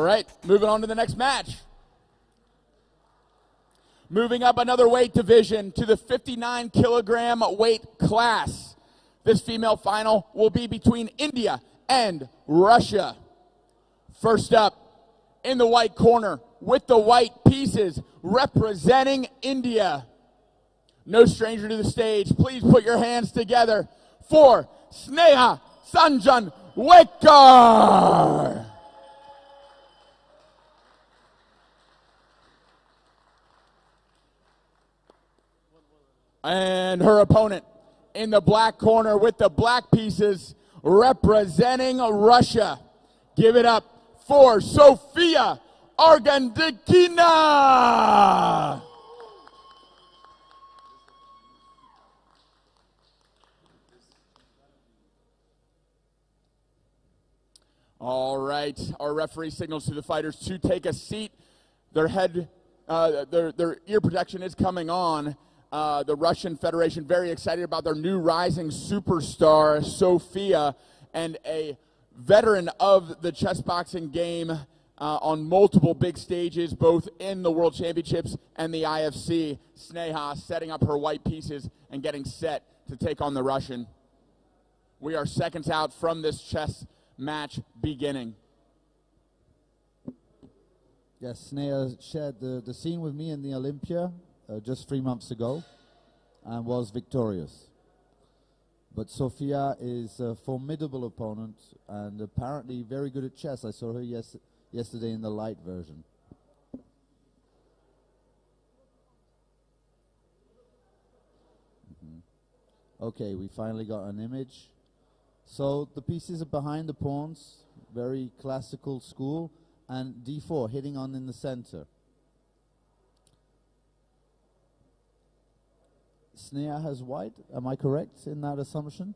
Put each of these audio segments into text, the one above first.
right, moving on to the next match. Moving up another weight division to the 59 kilogram weight class. This female final will be between India and Russia. First up, in the white corner, with the white pieces, representing India. No stranger to the stage. Please put your hands together for Sneha Sanjan Waykar. And her opponent in the black corner with the black pieces, representing Russia. Give it up for Sofia Argandeikina. All right, our referee signals to the fighters to take a seat. Their ear protection is coming on. The Russian Federation very excited about their new rising superstar, Sofia, and a veteran of the chess boxing game on multiple big stages, both in the World Championships and the IFC. Sneha setting up her white pieces and getting set to take on the Russian. We are seconds out from this chess match beginning. Yes, Sneha shared the scene with me in the Olympia just 3 months ago and was victorious. But Sofia is a formidable opponent and apparently very good at chess. I saw her yesterday in the light version. Okay, we finally got an image. So the pieces are behind the pawns, very classical school, and d4 hitting on in the center. Sneha has white, am I correct in that assumption?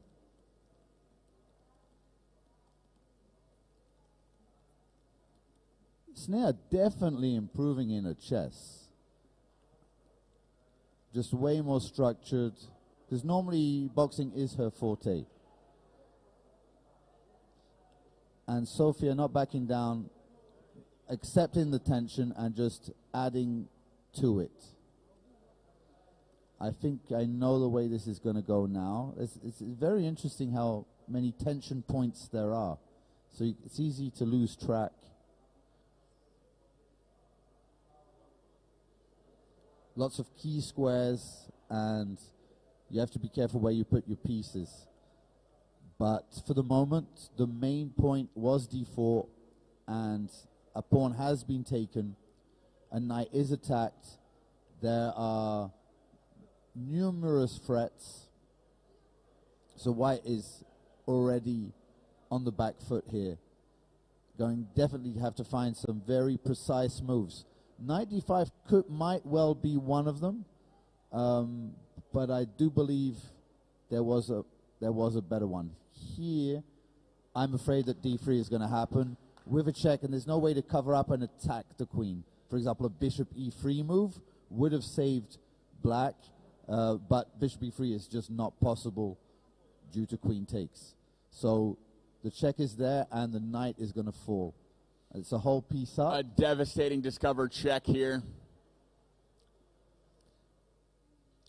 Sneha definitely improving in her chess. Just way more structured, because normally boxing is her forte. And Sofia not backing down, accepting the tension and just adding to it. I think I know the way this is going to go now. It's very interesting how many tension points there are. So it's easy to lose track. Lots of key squares, and you have to be careful where you put your pieces. But for the moment, the main point was d4, and a pawn has been taken. A knight is attacked. There are numerous threats. So white is already on the back foot here. Going definitely have to find some very precise moves. Knight d5 might well be one of them, but I do believe there was a better one. Here, I'm afraid that d3 is going to happen with a check, and there's no way to cover up and attack the queen. For example, a bishop e3 move would have saved black, but bishop e3 is just not possible due to queen takes. So the check is there, and the knight is going to fall. It's a whole piece up. A devastating discovered check here.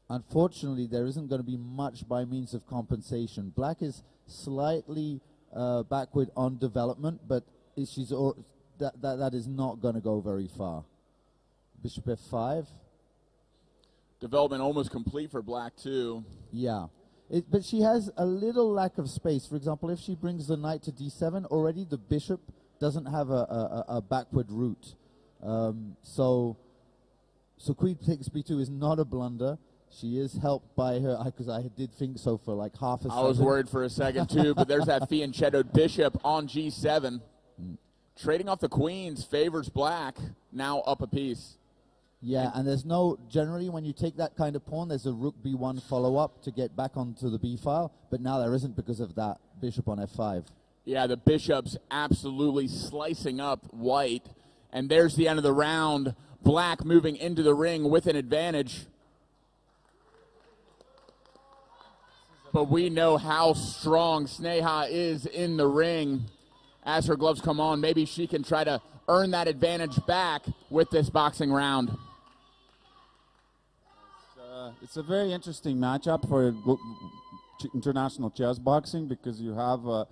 Unfortunately, there isn't going to be much by means of compensation. Black is slightly backward on development, but that is not going to go very far. Bishop f5. Development almost complete for black, too. Yeah. But she has a little lack of space. For example, if she brings the knight to d7, already the bishop doesn't have a backward route. So queen takes b2 is not a blunder. She is helped by her, because I did think so for like half a second. I was worried for a second too, but there's that fianchettoed bishop on g7. Trading off the queens favors black, now up a piece. Yeah, and there's no, generally when you take that kind of pawn, there's a rook b1 follow-up to get back onto the b file, but now there isn't because of that bishop on f5. Yeah, the bishop's absolutely slicing up white, and there's the end of the round. Black moving into the ring with an advantage. But we know how strong Sneha is in the ring. As her gloves come on, maybe she can try to earn that advantage back with this boxing round. It's a very interesting matchup for international chess boxing because you have a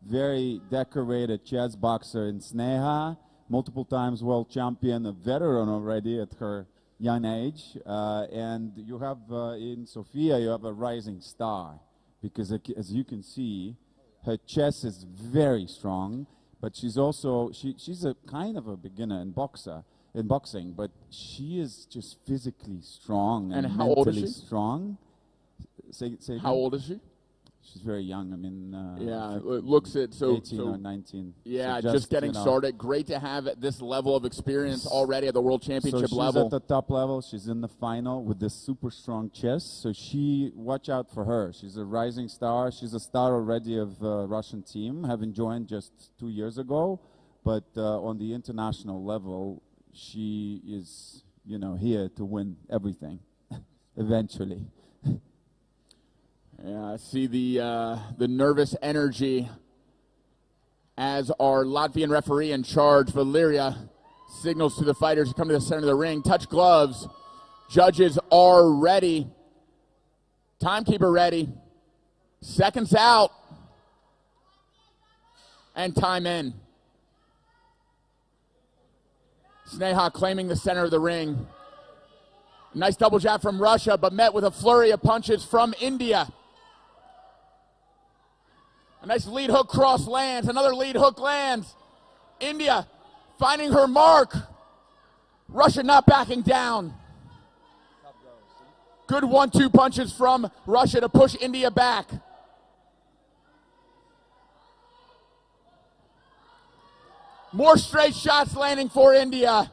very decorated chess boxer in Sneha, multiple times world champion, a veteran already at her young age, and you have in Sofia you have a rising star because as you can see, her chess is very strong, but she's also she's a kind of a beginner in boxing, but she is just physically strong and how old is mentally she? strong. Say How old is she? She's very young. I mean, yeah, it looks it. So 18 or 19. Yeah, so just getting started. Great to have this level of experience already at the World Championship so level. She's at the top level. She's in the final with this super strong chess. So watch out for her. She's a rising star. She's a star already of the Russian team, having joined just 2 years ago. But on the international level, she is, here to win everything, eventually. Yeah, I see the nervous energy as our Latvian referee in charge, Valeria, signals to the fighters to come to the center of the ring. Touch gloves. Judges are ready. Timekeeper ready. Seconds out. And time in. Sneha claiming the center of the ring. Nice double jab from Russia, but met with a flurry of punches from India. A nice lead hook cross lands. Another lead hook lands. India finding her mark. Russia not backing down. Good 1-2 punches from Russia to push India back. More straight shots landing for India.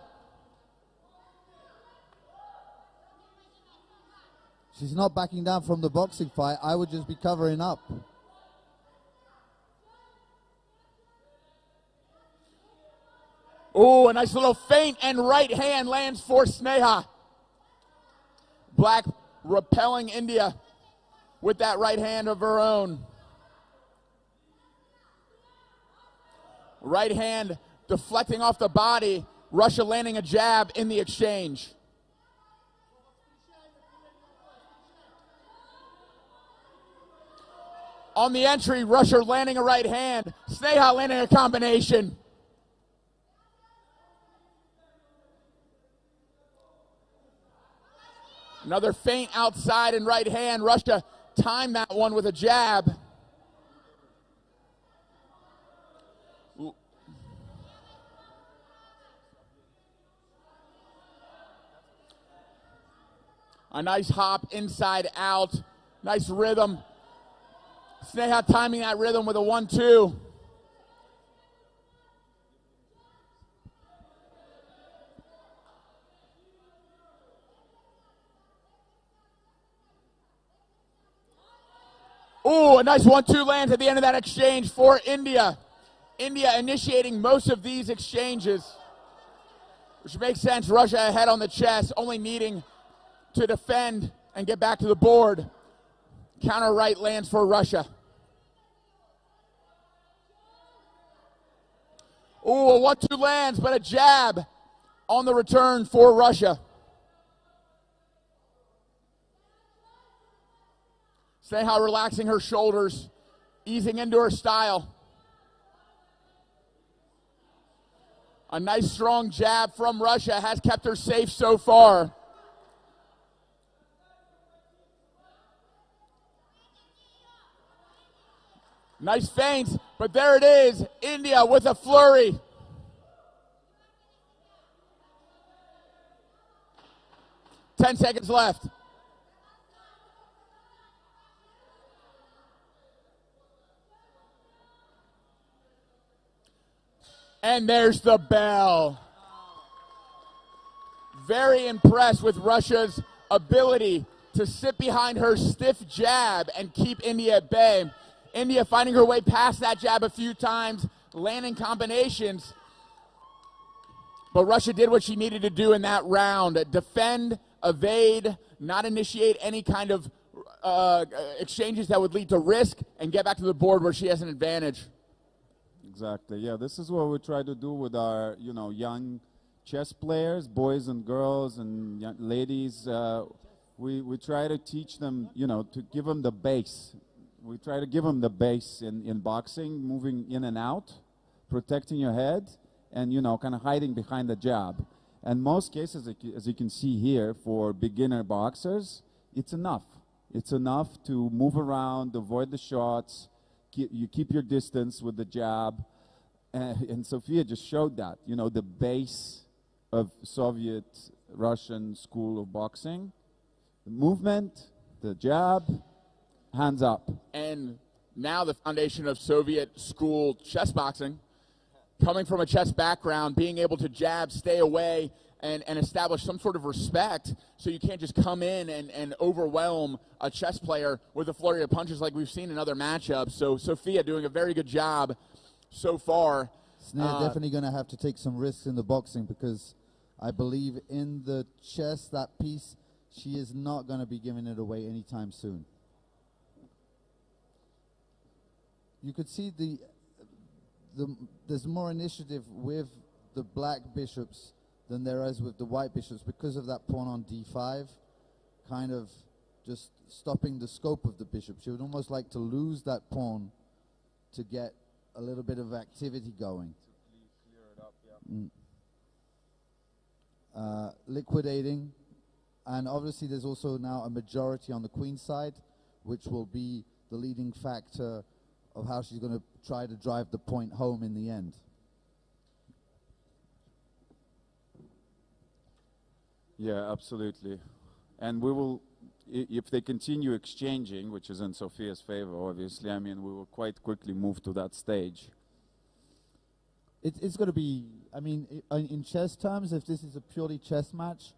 She's not backing down from the boxing fight. I would just be covering up. Oh, a nice little feint and right hand lands for Sneha. Black repelling India with that right hand of her own. Right hand deflecting off the body. Russia landing a jab in the exchange. On the entry, Russia landing a right hand. Sneha landing a combination. Another feint outside and right hand. Russia timed that one with a jab. A nice hop inside out. Nice rhythm. Sneha timing that rhythm with a 1-2. Ooh, a nice 1-2 lands at the end of that exchange for India. India initiating most of these exchanges, which makes sense. Russia ahead on the chess, only needing to defend and get back to the board. Counter right lands for Russia. Ooh, a 1-2 lands, but a jab on the return for Russia. Sneha relaxing her shoulders, easing into her style. A nice strong jab from Russia has kept her safe so far. Nice feint, but there it is. India with a flurry. Ten seconds left. And there's the bell. Very impressed with Russia's ability to sit behind her stiff jab and keep India at bay. India finding her way past that jab a few times, landing combinations. But Russia did what she needed to do in that round. Defend, evade, not initiate any kind of exchanges that would lead to risk, and get back to the board where she has an advantage. Exactly. Yeah, this is what we try to do with our, young chess players, boys and girls and young ladies. We try to teach them, to give them the base. We try to give them the base in boxing, moving in and out, protecting your head, and, kind of hiding behind the jab. And most cases, as you can see here, for beginner boxers, it's enough. It's enough to move around, avoid the shots. You keep your distance with the jab. And Sofia just showed that, the base of Soviet Russian school of boxing. The movement, the jab, hands up. And now the foundation of Soviet school chess boxing, coming from a chess background, being able to jab, stay away, and establish some sort of respect, so you can't just come in and overwhelm a chess player with a flurry of punches like we've seen in other matchups. So Sofia doing a very good job so far. Sneha definitely going to have to take some risks in the boxing, because I believe in the chess, that piece, she is not going to be giving it away anytime soon. You could see there's more initiative with the black bishops than there is with the white bishops, because of that pawn on d5, kind of just stopping the scope of the bishop. She would almost like to lose that pawn to get a little bit of activity going. Clear it up, yeah. Liquidating, and obviously there's also now a majority on the queen side, which will be the leading factor of how she's going to try to drive the point home in the end. Yeah, absolutely. And we will, if they continue exchanging, which is in Sofia's favor, obviously, I mean, we will quite quickly move to that stage. It's going to be, I mean, in chess terms, if this is a purely chess match,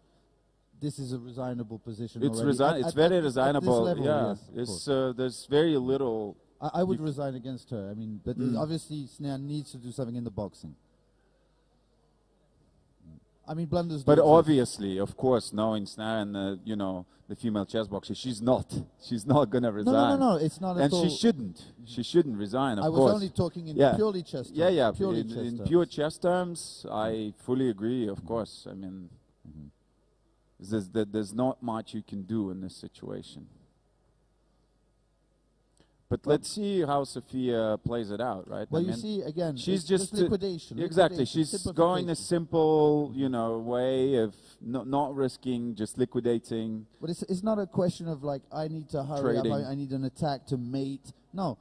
this is a resignable position already. It's very resignable, level, yeah. Yes, there's very little... I would resign against her. I mean, but obviously Sneha needs to do something in the boxing. I mean, blunders. But obviously, of course, knowing Sneha and the female chess boxer, she's not going to resign. No, it's not at all. And she shouldn't. She shldn't resign. Of I course. was only talking in purely chess terms. Yeah. Purely In pure chess terms, I fully agree. Of course, I mean, there's not much you can do in this situation. But let's see how Sofia plays it out, right? Well, you see, again, she's just liquidation. Exactly. She's going the simple, way of not risking, just liquidating. But it's not a question of like, I need to hurry up, I need an attack to mate. No,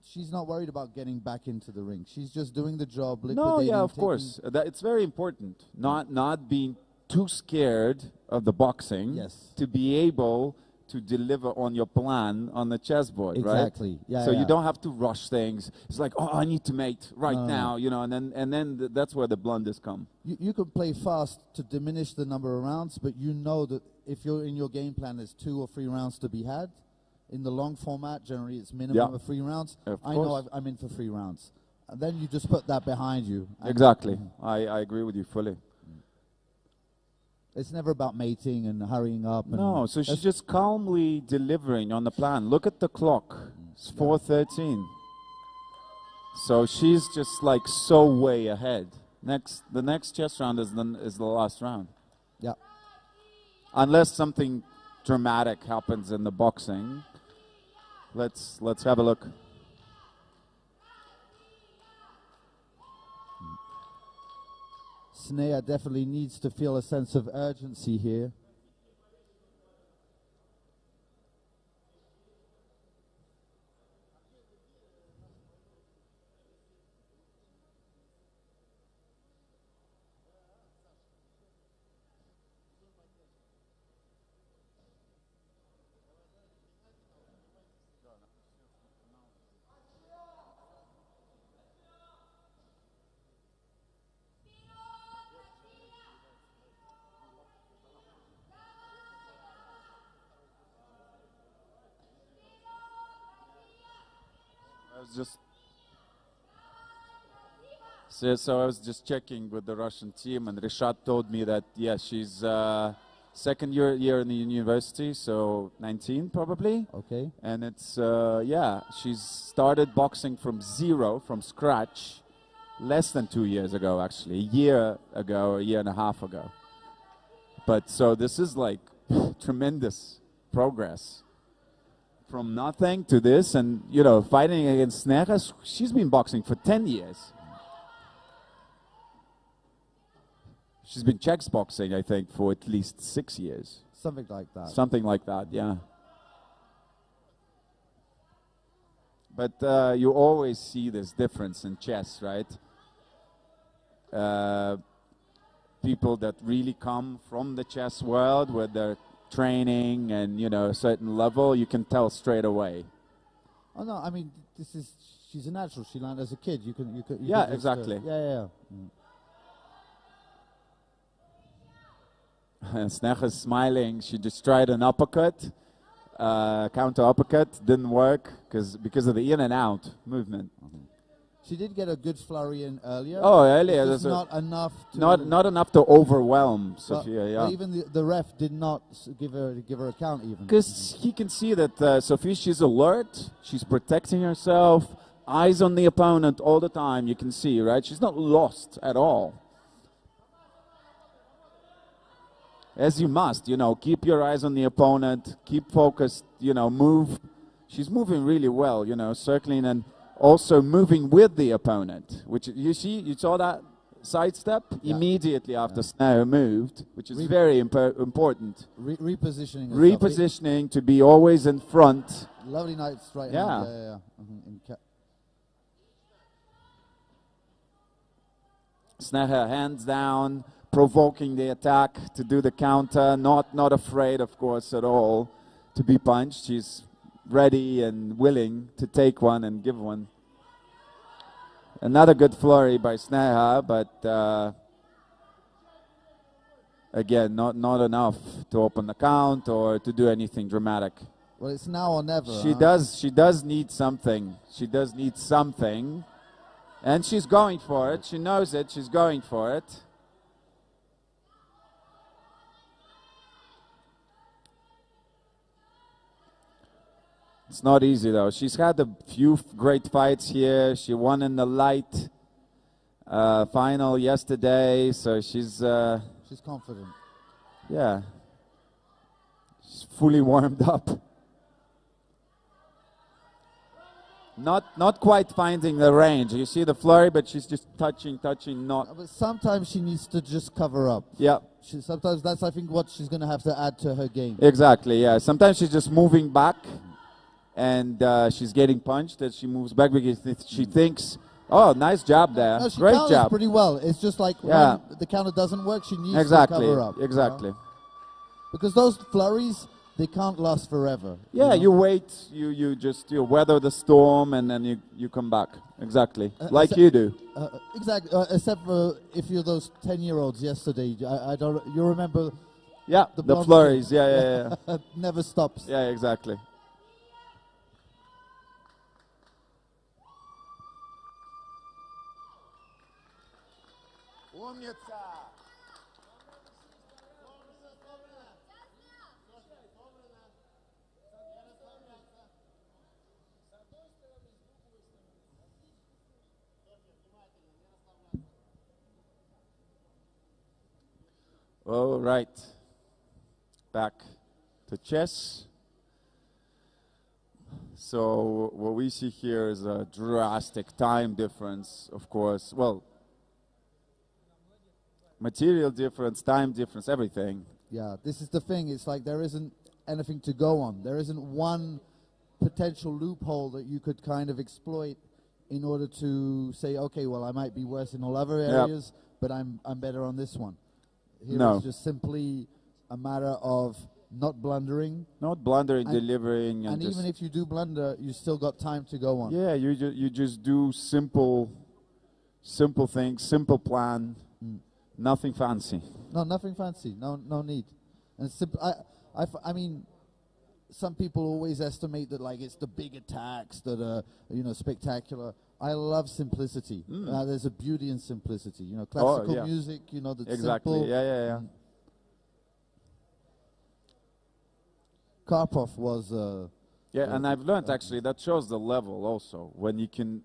she's not worried about getting back into the ring. She's just doing the job, liquidating. No, yeah, of course. It's very important. Not being too scared of the boxing. Yes. To be able to deliver on your plan on the chessboard, right? Exactly. Yeah. So you don't have to rush things. It's like, oh, I need to mate right now, and then that's where the blunders come. You can play fast to diminish the number of rounds, but you know that if you're in your game plan, there's 2 or 3 rounds to be had. In the long format, generally it's minimum of 3 rounds. I know I'm in for 3 rounds. And then you just put that behind you. Exactly. I agree with you fully. It's never about mating and hurrying up. And no, so she's just calmly delivering on the plan. Look at the clock. It's 4:13. So she's just like so way ahead. The next chess round is the last round. Yeah. Unless something dramatic happens in the boxing. Let's have a look. Sneha definitely needs to feel a sense of urgency here. So I was just checking with the Russian team, and Rishad told me that she's second year in the university, so 19 probably. Okay. And it's yeah, she's started boxing from zero, from scratch, less than 2 years ago, actually, a year ago, a year and a half ago. But so this is like tremendous progress from nothing to this, and you know, fighting against Sneha. She's been boxing for 10 years. She's been Chessboxing, I think, for at least 6 years. Something like that. Something like that, yeah. But you always see this difference in chess, right? People that really come from the chess world with their training and, you know, a certain level, you can tell straight away. Oh no, I mean, she's a natural. She learned as a kid. You can Yeah, just, exactly. Yeah. And Sneha's smiling. She just tried an uppercut, counter uppercut, didn't work because of the in and out movement. She did get a good flurry in earlier. Oh, earlier. It's not enough to not enough to overwhelm Sofia. Yeah. But even the ref did not give her a count even. Because he can see that Sofia, she's alert, she's protecting herself, eyes on the opponent all the time. You can see, right? She's not lost at all. As you must, you know, keep your eyes on the opponent, keep focused, you know, move. She's moving really well, you know, circling and also moving with the opponent, which you see, you saw that sidestep immediately after Sneha moved, which is very important. Repositioning. Repositioning to be always in front. Lovely nice right hand. Yeah. Sneha hands down, provoking the attack to do the counter, not afraid, of course, at all to be punched. She's ready and willing to take one and give one. Another good flurry by Sneha, but again, not enough to open the count or to do anything dramatic. Well, it's now or never. She does need something. She does need something, and she's going for it. She knows it. She's going for it. It's not easy though. She's had a few great fights here. She won in the light final yesterday, so she's confident. Yeah, she's fully warmed up. Not quite finding the range. You see the flurry, but she's just touching, not. But sometimes she needs to just cover up. Yeah. Sometimes that's, I think, what she's going to have to add to her game. Exactly. Yeah. Sometimes she's just moving back. And she's getting punched as she moves back because she thinks, oh, nice job there. No, she great counters job. pretty well. It's just like when the counter doesn't work, she needs to cover up. Exactly. You know? Because those flurries, they can't last forever. Yeah, you know? you wait, you just weather the storm, and then you come back. Exactly, like you do. Exactly, except for if you're those 10-year-olds yesterday. I don't. You remember? Yeah, the flurries. Yeah. Never stops. Yeah, exactly. All right, back to chess. So what we see here is a drastic time difference, of course. Well, material difference, time difference, everything. Yeah, this is the thing. It's like there isn't anything to go on. There isn't one potential loophole that you could kind of exploit in order to say, okay, well, I might be worse in all other areas, but I'm better on this one. Here it's just simply a matter of not blundering. Not blundering, delivering. And even if you do blunder, you still got time to go on. Yeah, you just do simple things, simple plan, nothing fancy. No, nothing fancy. No need. And I mean, some people always estimate that like it's the big attacks that are spectacular. I love simplicity. There's a beauty in simplicity. Classical music. That's exactly. simple. Yeah. Karpov was. Yeah, and I've learned actually that shows the level also when you can,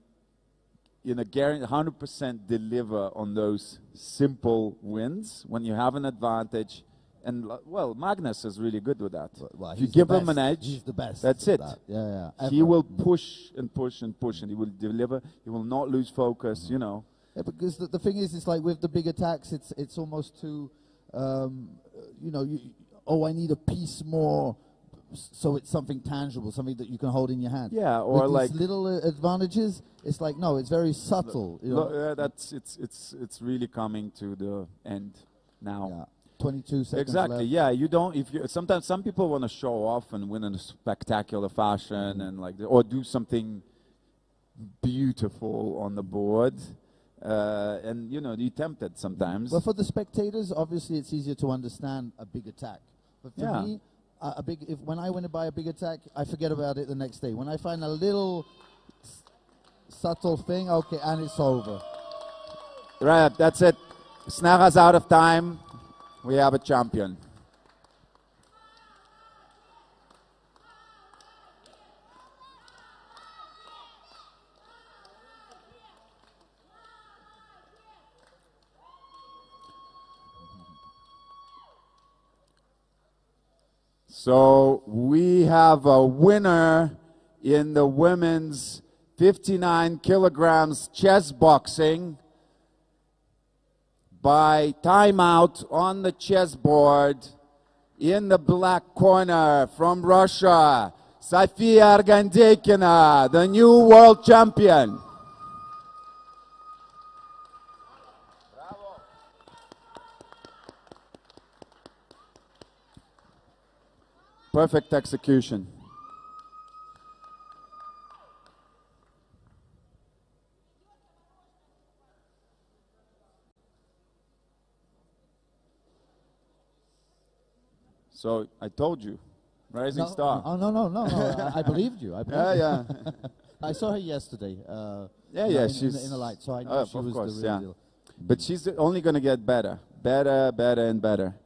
100% deliver on those simple wins when you have an advantage. And well, Magnus is really good with that. Well, if you give him an edge, he's the best. that's it. Yeah. He will push and push and push, and he will deliver. He will not lose focus. Yeah, because the thing is, it's like with the big attacks, it's almost too, I need a piece more, so it's something tangible, something that you can hold in your hand. Yeah, or with like these little advantages, it's like no, it's very subtle. It's really coming to the end now. Yeah. 22 seconds Exactly. left. Yeah, you don't. Sometimes some people want to show off and win in a spectacular fashion, and or do something beautiful on the board, and you're tempted sometimes. Well, for the spectators, obviously, it's easier to understand a big attack. But for me, when I win by a big attack, I forget about it the next day. When I find a little subtle thing, okay, and it's over. Right. That's it. Sneha's out of time. We have a champion. So we have a winner in the women's 59 kilograms chess boxing by timeout on the chessboard. In the black corner from Russia, Sofia Argandeikina, the new world champion. Perfect execution. So I told you, rising star. Oh no! I believed you. Yeah. I saw her yesterday. She's in the light, so I know she was the real deal. But she's only going to get better and better.